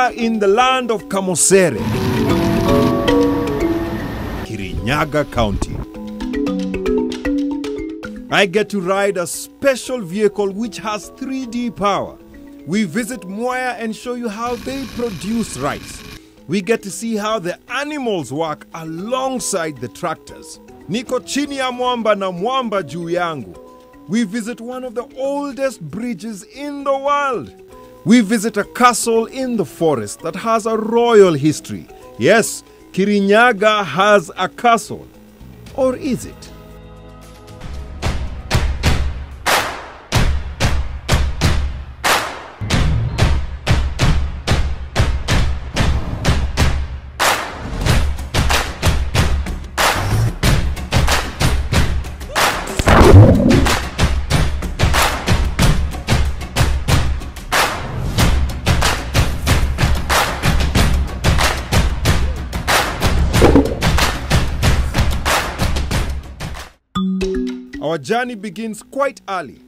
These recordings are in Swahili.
are in the land of Kamosere, Kirinyaga County. I get to ride a special vehicle which has 3D power. We visit Mwea and show you how they produce rice. We get to see how the animals work alongside the tractors. Niko chini ya mwamba na mwamba juu yangu. We visit one of the oldest bridges in the world. We visit a castle in the forest that has a royal history. Yes, Kirinyaga has a castle. Or is it? Our journey begins quite early.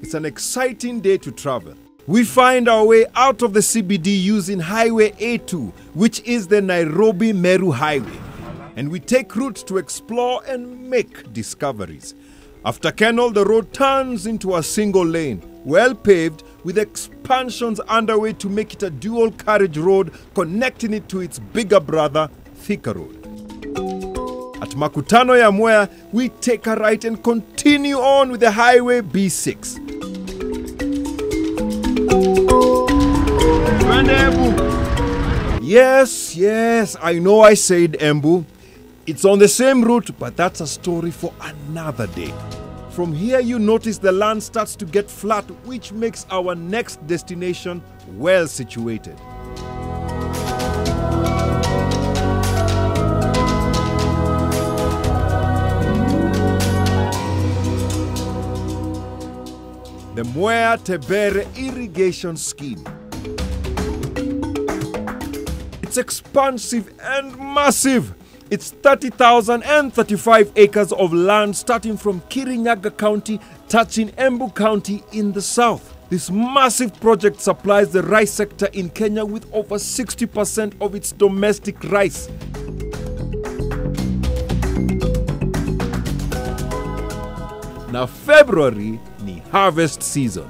It's an exciting day to travel. We find our way out of the CBD using Highway A2, which is the Nairobi-Meru Highway. And we take route to explore and make discoveries. After Kennel, the road turns into a single lane, well paved, with expansions underway to make it a dual carriage road, connecting it to its bigger brother, Thika Road. At Makutano ya Mwea, we take a right and continue on with the Highway B6. Yes, I know I said Embu. It's on the same route, but that's a story for another day. From here you notice the land starts to get flat, which makes our next destination well situated. The Mwea Tebere Irrigation Scheme. It's expansive and massive. It's 30,035 acres of land starting from Kirinyaga County, touching Embu County in the south. This massive project supplies the rice sector in Kenya with over 60% of its domestic rice. Now February ni harvest season.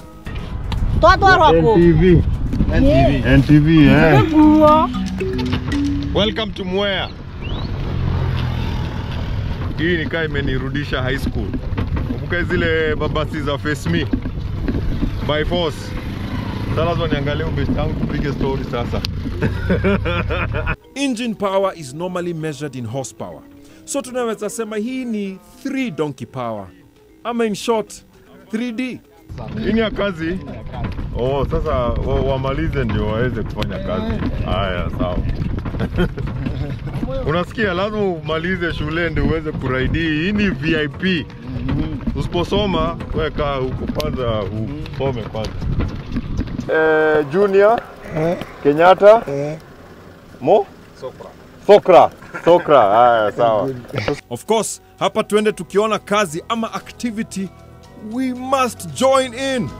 NTV, eh? Welcome to Mwea. Hii ni kama imenirudisha high school. Kumbuka zile mabasi za Face Me by force. Sasa lazima niangalie ubest yangu tupige story sasa. Engine power is normally measured in horsepower. So tunaweza sema hii ni 3 donkey power. In short, 3D. Hii ni ya kazi. Oh, sasa wamalize ndio waweze kufanya kazi. Haya, sawa. Unasikia lazima umalize shule ndio uweze kuraidi. Hii ni VIP. Usiposoma wewe kaa huko kwanza usome kwanza. Junior Kenyatta Mo Sokra. Haya, sawa. Of course, hapa twende tukiona kazi ama activity, we must join in.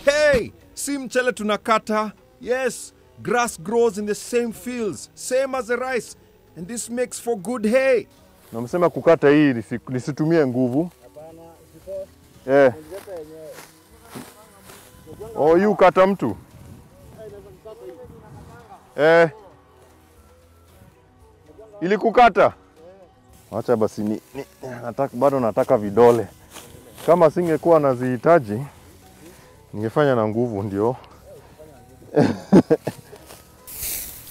Hey, si mchele tunakata. Yes, grass grows in the same fields, same as the rice, and this makes for good hay. Na msema kukata hii nisitumie nguvu. Eh. Oh, you kata mtu. Ili kukata. Acha basi bado nataka vidole. Kama singekuwa nazihitaji ningefanya na nguvu ndio.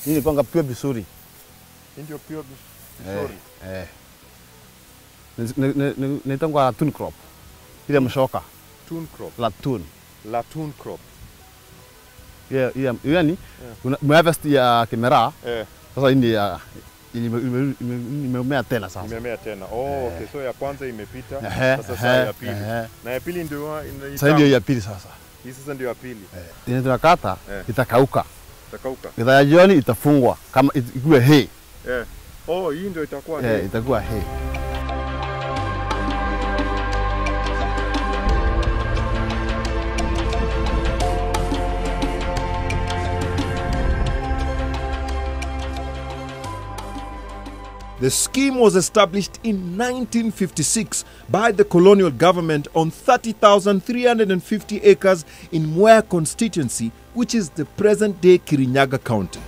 Hii ni panga pure vizuri. Ndio pure vizuri. Naitangwa latun crop. Ile mshoka. Tune crop. Latun crop. Yani harvest ya kimera. Sasa hii ya imemea tena sasa. Imemea tena. Oh, okay. So ya kwanza imepita. Sasa ya pili. Na ya pili ndio sasa ndio ya pili sasa. Hii sasa ndio ya pili. Tunakata itakauka. Itakauka. Ita jioni itafungwa kama ikiwe hay. Oh, hii ndio itakuwa hay. Itakuwa hay. The scheme was established in 1956 by the colonial government on 30,350 acres in Mwea constituency, which is the present-day Kirinyaga County.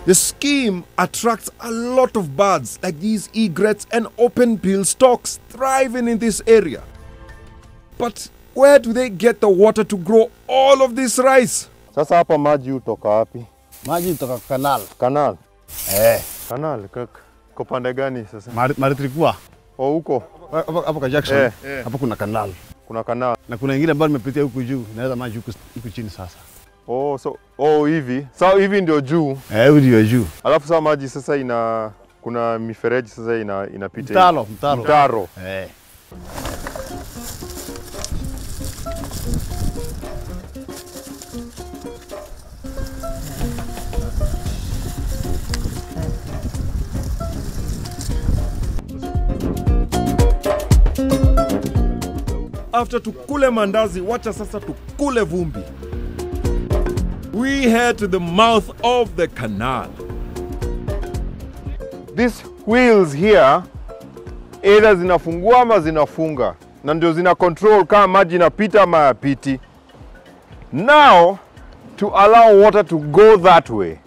The scheme attracts a lot of birds like these egrets and open-bill storks thriving in this area. But where do they get the water to grow all of this rice? Sasa hapa maji utoka wapi? Maji utoka kanal. Kanal? Kanal, kwa pande gani sasa? Maritrikua. Huko? Hapo kwa Jackson. Hapo kuna kanal. Kuna kanal. Na kuna ingine ambayo nimepitia huku juu, inaleta maji huku chini sasa. Hivi. Sasa hivi ndio juu. Hivi ndio juu. Alafu sasa maji sasa kuna mifereji sasa inapita. Mtaro. After tukule mandazi, wacha sasa tukule vumbi. We head to the mouth of the canal. These wheels here either zinafungua ama zinafunga. Na ndio zina control kama maji inapita ama yapiti. Now, to allow water to go that way,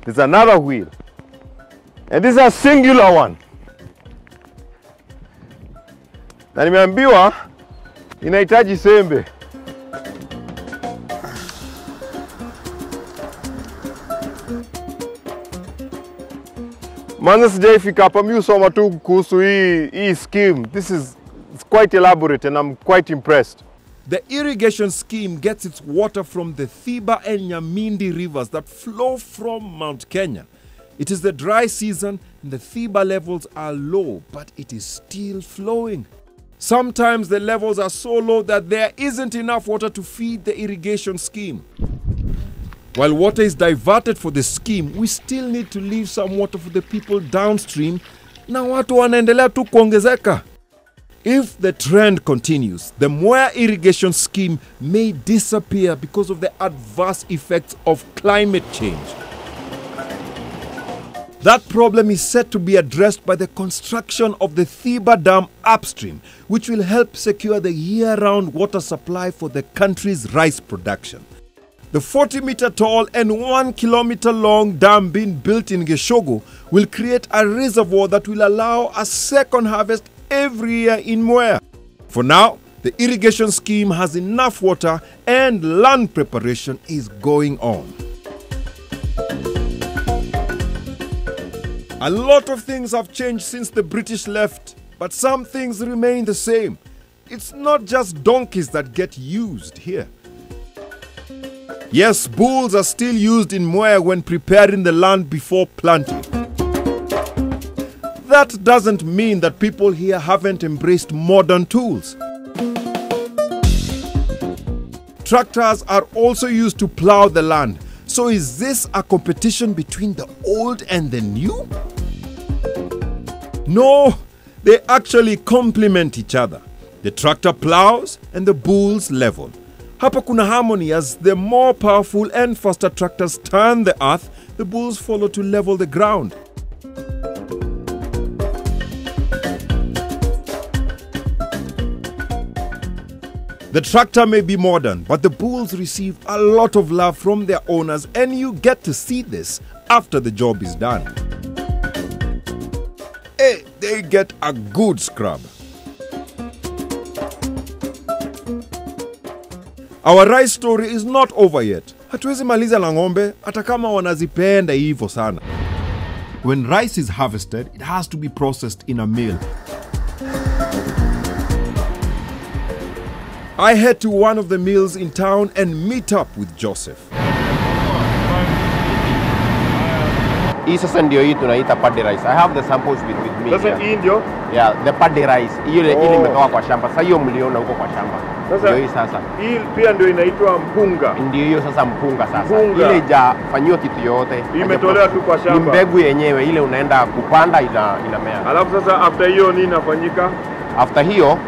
there's another wheel. And this is a singular one. Na nimeambiwa inahitaji sembe. Manza sijaifika hapa, mimi usoma tu kuhusu hii scheme. It's quite elaborate and I'm quite impressed. The irrigation scheme gets its water from the Thiba and Nyamindi rivers that flow from Mount Kenya. It is the dry season and the Thiba levels are low, but it is still flowing. Sometimes the levels are so low that there isn't enough water to feed the irrigation scheme. While water is diverted for the scheme, we still need to leave some water for the people downstream na watu wanaendelea tu kuongezeka. If the trend continues, the Mwea irrigation scheme may disappear because of the adverse effects of climate change. That problem is set to be addressed by the construction of the Thiba Dam upstream, which will help secure the year-round water supply for the country's rice production. The 40-meter tall and 1 kilometer long dam being built in Geshogo will create a reservoir that will allow a second harvest every year in Mwea. For now, the irrigation scheme has enough water and land preparation is going on. A lot of things have changed since the British left, but some things remain the same. It's not just donkeys that get used here. Yes, bulls are still used in Mwea when preparing the land before planting. That doesn't mean that people here haven't embraced modern tools. Tractors are also used to plow the land. So is this a competition between the old and the new? No, they actually complement each other. The tractor plows and the bulls level. Hapa kuna harmony as the more powerful and faster tractors turn the earth, the bulls follow to level the ground. The tractor may be modern, but the bulls receive a lot of love from their owners, and you get to see this after the job is done. Hey, they get a good scrub. Our rice story is not over yet. Hatuwezi maliza na ng'ombe hata kama wanazipenda hivyo sana. When rice is harvested, it has to be processed in a mill. I head to one of the mills in town and meet up with Joseph. Hii sasa ndio hii tunaita paddy rice. I have the samples with me. Sasa hii ndio? Yeah, the paddy rice. Ile imetoka kwa shamba. Sasa hiyo mliona huko kwa shamba. Ndio hii sasa. Hii pia ndio inaitwa mpunga. Ndio hiyo sasa mpunga sasa. Mpunga. Ile haijafanyiwa kitu yote. Imetolewa tu kwa shamba. Ni mbegu yenyewe ile unaenda kupanda inamea. Alafu sasa after hiyo nini inafanyika? After hiyo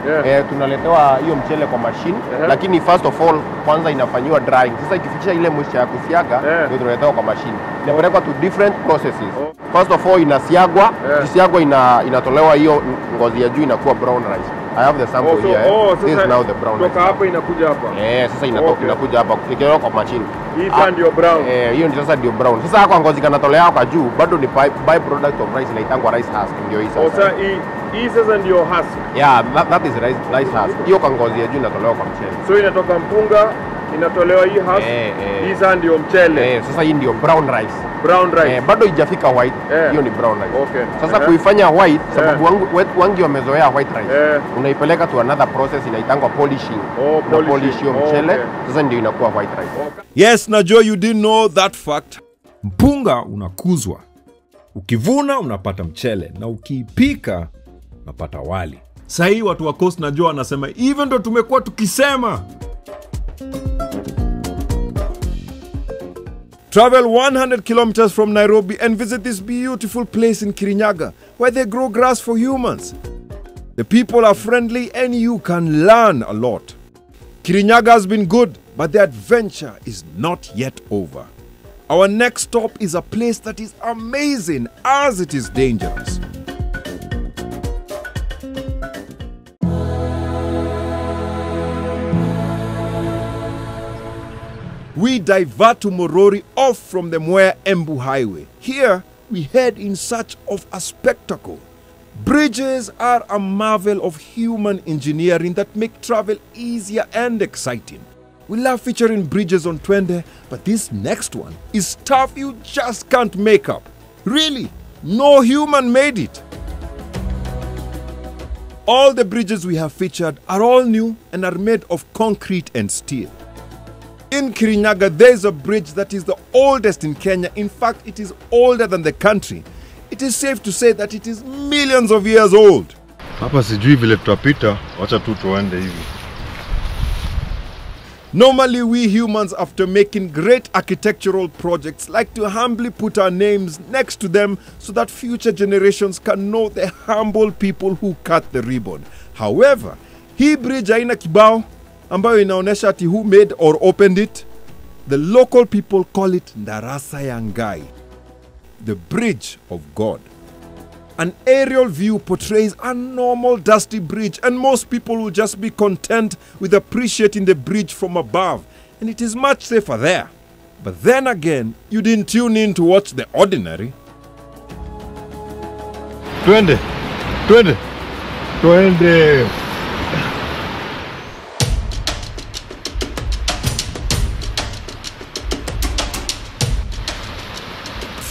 tunaletewa hiyo mchele kwa machine, lakini first of all kwanza inafanyiwa drying. Sasa ikifikisha ile mwisho ya kusiaga ndio tunaletewa kwa machine. Inapelekwa to different processes. First of all inasiagwa, kisiagwa inatolewa hiyo ngozi ya juu inakuwa brown rice. I have the sample here. This is now the brown rice. Kutoka hapa inakuja hapa. Sasa inakuja hapa ikiwa kwa machine. Hii sasa ndio brown. Hiyo ndio sasa ndio brown. Sasa kwa ngozi kanatolewa kwa juu bado ni by product of rice inaitangwa rice husk ndio hii sasa. Sasa hii sasa ndio husk. Yeah, that is rice husk. Hiyo kwa ngozi ya juu inatolewa kwa mchele. So inatoka mpunga, inatolewa hii husk. Hii sasa ndio mchele. Sasa hii ndio brown rice. Brown rice. Bado haijafika white. Hiyo ni brown rice. Okay. Sasa kuifanya white sababu wangi wamezoea white rice. Unaipeleka to another process inaitangwa polishing. Polish hiyo mchele. Sasa ndio inakuwa white rice. Yes, najua you didn't know that fact. Mpunga unakuzwa. Ukivuna unapata mchele na ukiipika unapata wali. Sahii watu wa Coast najua wanasema even ndo tumekuwa tukisema. Travel 100 kilometers from Nairobi and visit this beautiful place in Kirinyaga where they grow grass for humans. The people are friendly and you can learn a lot. Kirinyaga has been good, but the adventure is not yet over. Our next stop is a place that is amazing as it is dangerous. We divert to Morori off from the Mwea Embu Highway. Here, we head in search of a spectacle. Bridges are a marvel of human engineering that make travel easier and exciting. We love featuring bridges on Twende, but this next one is stuff you just can't make up. Really, no human made it. All the bridges we have featured are all new and are made of concrete and steel. In Kirinyaga, there is a bridge that is the oldest in Kenya. In fact, it is older than the country. It is safe to say that it is millions of years old. Hapa sijui vile tutapita, wacha tu tuende hivi. Normally, we humans, after making great architectural projects, like to humbly put our names next to them so that future generations can know the humble people who cut the ribbon. However, hii bridge haina kibao ambayo inaonesha ati who made or opened it. The local people call it Ndarasa ya Ngai, the bridge of God. An aerial view portrays a normal dusty bridge, and most people will just be content with appreciating the bridge from above, and it is much safer there. But then again, you didn't tune in to watch The Ordinary. Twende.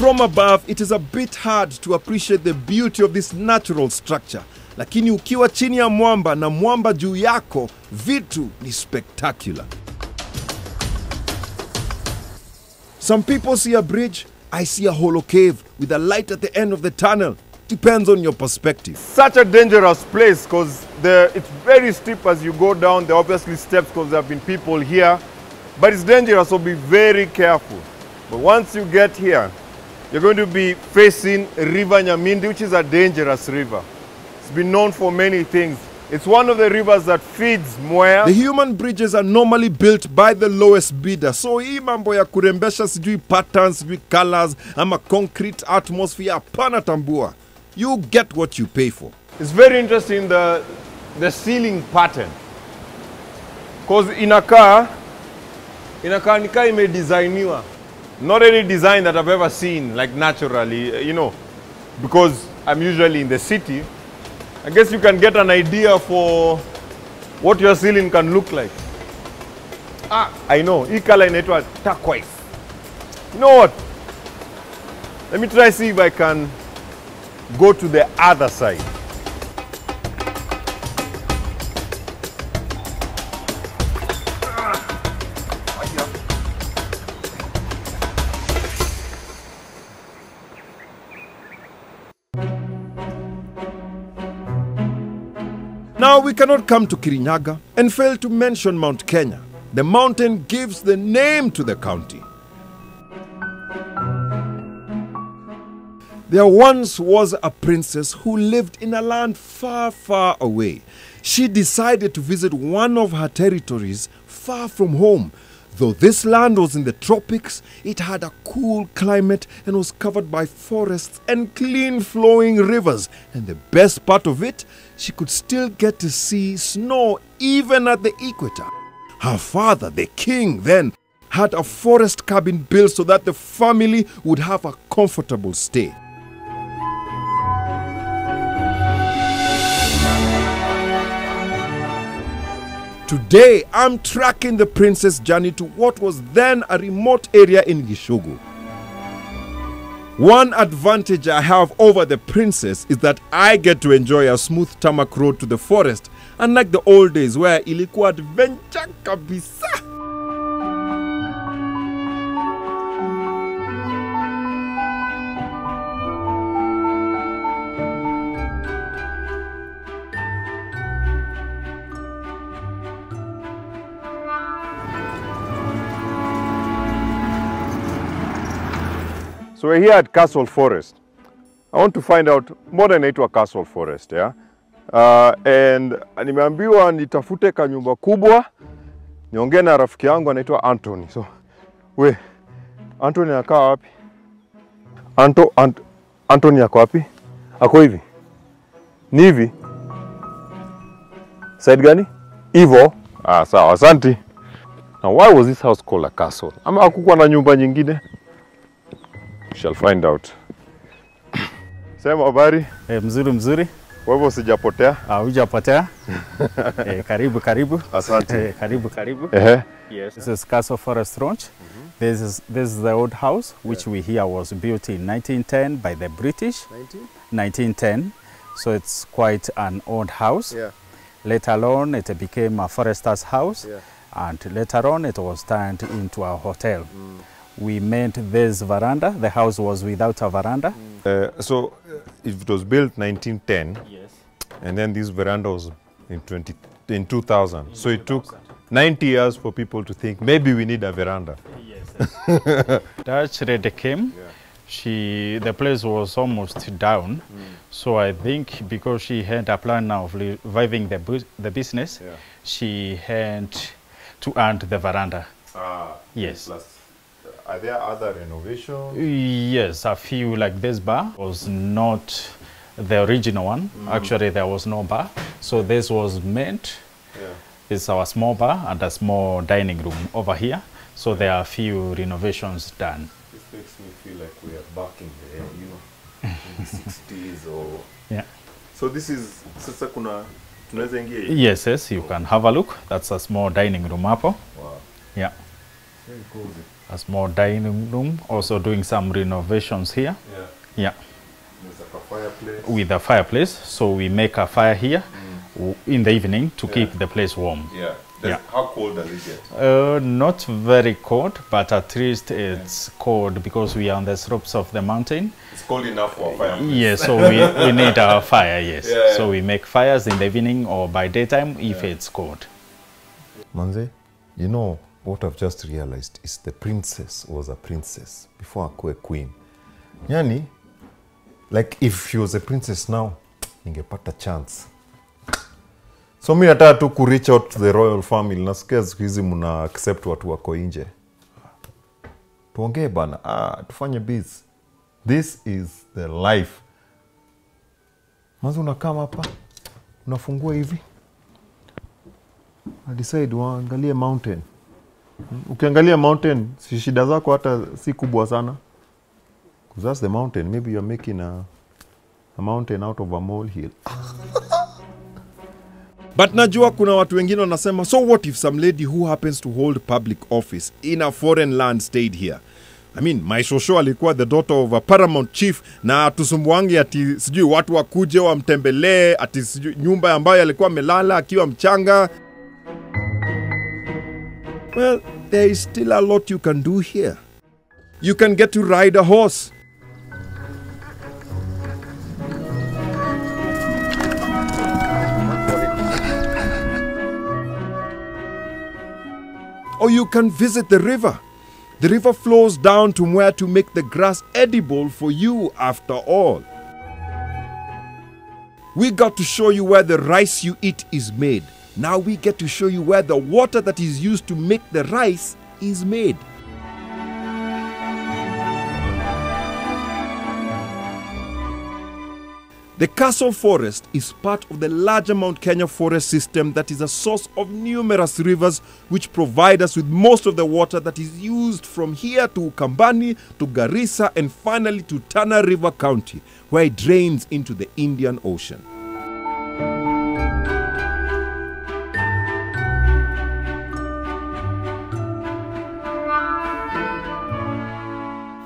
From above, it is a bit hard to appreciate the beauty of this natural structure. Lakini ukiwa chini ya mwamba na mwamba juu yako, vitu ni spectacular. Some people see a bridge, I see a hollow cave with a light at the end of the tunnel. Depends on your perspective. Such a dangerous place because it's very steep as you go down. There are obviously steps because there have been people here. But it's dangerous, so be very careful. But once you get here, you're going to be facing River Nyamindi, which is a dangerous river. It's been known for many things. It's one of the rivers that feeds Mwea. The human bridges are normally built by the lowest bidder. So hii mambo ya kurembesha sijui patterns, sijui colors, ama concrete atmosphere, hapana tambua. You get what you pay for. It's very interesting, the ceiling pattern. Because inakaa nika imedesigniwa. Not any design that I've ever seen, like naturally, you know, because I'm usually in the city. I guess you can get an idea for what your ceiling can look like. I know, hii color inaitwa turquoise. You know what? Let me try see if I can go to the other side. Now we cannot come to Kirinyaga and fail to mention Mount Kenya. The mountain gives the name to the county. There once was a princess who lived in a land far, far away. She decided to visit one of her territories far from home. Though this land was in the tropics, it had a cool climate and was covered by forests and clean flowing rivers. And the best part of it, she could still get to see snow even at the equator. Her father, the king, then had a forest cabin built so that the family would have a comfortable stay. Today, I'm tracking the princess journey to what was then a remote area in Gishugu. One advantage I have over the princess is that I get to enjoy a smooth tarmac road to the forest, unlike the old days where ilikuwa adventure kabisa. So we're here at Castle Forest. I want to find out more inaitwa Castle Forest, yeah? And nimeambiwa nitafute kanyumba kubwa, niongee na rafiki yangu anaitwa Anthony. So, Anthony anakaa wapi? Anthony ako wapi? Ako hivi? Ni hivi? Side gani? Ivo? Ah, sawa, asante. Now, why was this house called a castle? Ama hakukuwa na nyumba nyingine? We shall find out. Sema habari? Mzuri mzuri. Wewe sijapotea? Hujapotea. Karibu. Asante. Karibu. Yes. This is Castle Forest Ranch. This is the old house which we hear was built in 1910 by the British. 1910. So it's quite an old house. Yeah. Later on it became a forester's house. Yeah. And later on it was turned into a hotel. We made this veranda. The house was without a veranda. So it was built 1910. Yes. And then this veranda was in 2000. So it took 90 years for people to think maybe we need a veranda. Yes. Dutch lady came. Yeah. The place was almost down. So I think because she had a plan of reviving the business, yeah, she had to earn the veranda. Yes. Plus, are there other renovations? Yes, a few. Like this bar was not the original one. Actually, there was no bar. So this was meant. Yeah. It's our small bar and a small dining room over here. So there are a few renovations done. This makes me feel like we are back in the, in the 60s or... Yeah. So this is... Sasa kuna... Yes, you can have a look. That's a small dining room hapo. Wow. Yeah. Very cozy. A small dining room, also doing some renovations here. Yeah. There's like a fireplace. With a fireplace, so we make a fire here in the evening to keep the place warm. Yeah. How cold does it get? Not very cold, but at least it's cold because we are on the slopes of the mountain. It's cold enough for a fireplace. Yes, so we need a fire, yes. Yeah. So we make fires in the evening or by daytime if it's cold. Manze, you know, what I've just realized is the princess was a princess before akuwe queen. Yani, like if she was a princess now, ningepata chance. So mi nataka tu ku reach out to the royal family. Nasikia siku hizi muna accept watu wako nje. Tuongee bana, tufanye biz. This is the life. Manze unakaa hapa, unafungua hivi. I decide waangalie mountain. Ukiangalia mountain, si shida zako hata si kubwa sana. Because that's the mountain. Maybe you're making a mountain out of a molehill. But najua kuna watu wengine wanasema, so what if some lady who happens to hold public office in a foreign land stayed here? I mean, my shosho alikuwa the daughter of a paramount chief na tusumbuangi ati sijui watu wakuje wamtembelee, ati sijui nyumba ambayo alikuwa amelala akiwa mchanga. Well, there is still a lot you can do here. You can get to ride a horse. or you can visit the river. The river flows down to where to make the grass edible for you after all. We got to show you where the rice you eat is made. Now we get to show you where the water that is used to make the rice is made. The Castle Forest is part of the larger Mount Kenya forest system that is a source of numerous rivers which provide us with most of the water that is used from here to Ukambani, to Garissa, and finally to Tana River County, where it drains into the Indian Ocean.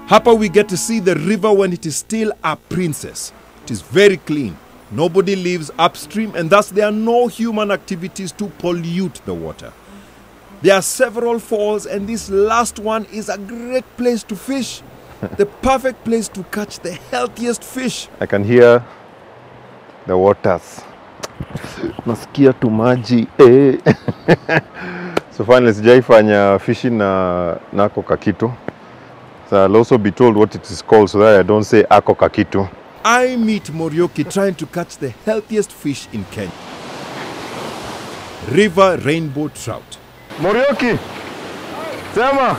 Hapa we get to see the river when it is still a princess. It is very clean. Nobody lives upstream, and thus there are no human activities to pollute the water. There are several falls, and this last one is a great place to fish. The perfect place to catch the healthiest fish. I can hear the waters. Nasikia tu maji. So finally, sijaifanya fishing na ako kakitu. So I'll also be told what it is called so that I don't say ako kakitu. I meet Morioki trying to catch the healthiest fish in Kenya. River rainbow trout. Morioki, sema.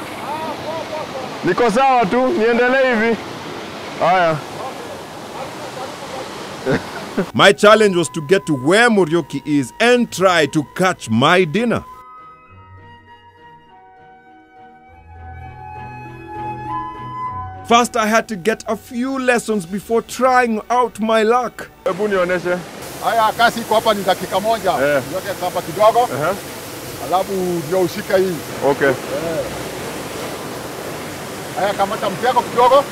Niko sawa tu, niendelee hivi. Haya. My challenge was to get to where Morioki is and try to catch my dinner. First, I had to get a few lessons before trying out my luck. Hebu nionyeshe. Haya, kasi iko hapa ni dakika moja. Yote hapa kidogo. Alafu ndio ushika hii. Okay. Haya, kamata mtego kidogo.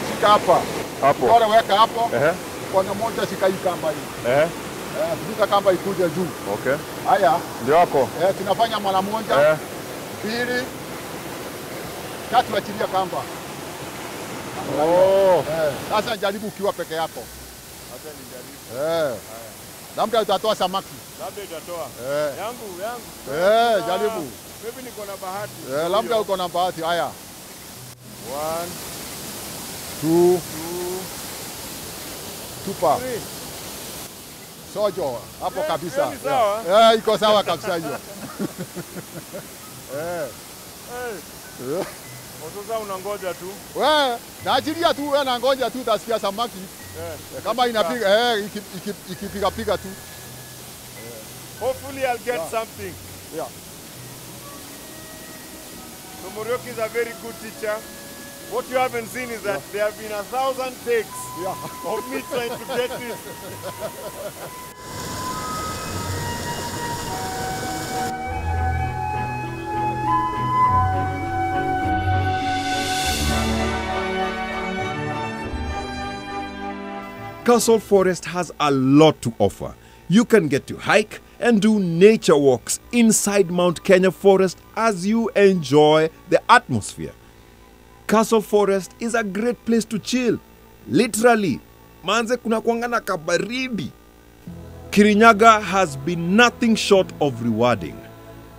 Shika hapa. Hapo. Bora weka hapo. Kona moja shika hii kamba hii. Vuta kamba ikuje juu. Okay. Haya. Ndio hapo. Tunafanya mara moja. Pili. Tatu achilia kamba. Sasa jaribu ukiwa peke yako. Sasa nijaribu. Labda utatoa samaki. Labda itatoa. Yangu. Jaribu. Mimi niko na bahati. Labda uko na bahati. Haya. 1 2 tupa. Sojo hapo kabisa. Iko sawa kabisa hiyo. Sasa unangoja tu. Naachilia tu, nangoja tu utasikia samaki. Kama inapiga ikipiga piga tu. Hopefully I'll get something. Yeah. So Morioki is a very good teacher. What you haven't seen is that there have been 1,000 takes of me trying to get this. Castle Forest has a lot to offer. You can get to hike and do nature walks inside Mount Kenya Forest as you enjoy the atmosphere. Castle Forest is a great place to chill. Literally, manze kuna kuangana kabaridi. Kirinyaga has been nothing short of rewarding.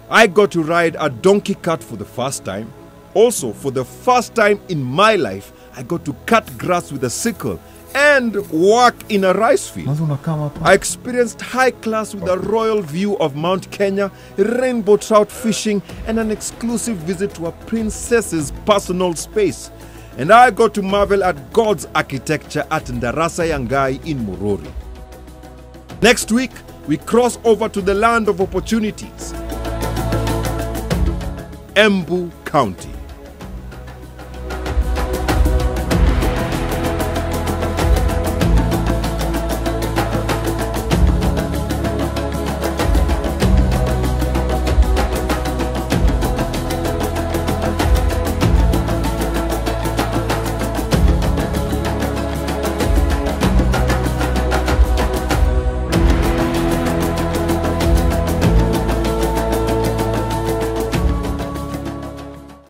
I got to ride a donkey cart for the first time. Also, for the first time in my life, I got to cut grass with a sickle and work in a rice field. I experienced high class with a royal view of Mount Kenya, rainbow trout fishing, and an exclusive visit to a princess's personal space. And I got to marvel at God's architecture at Ndarasa Yangai in Murori. Next week, we cross over to the land of opportunities, Embu County.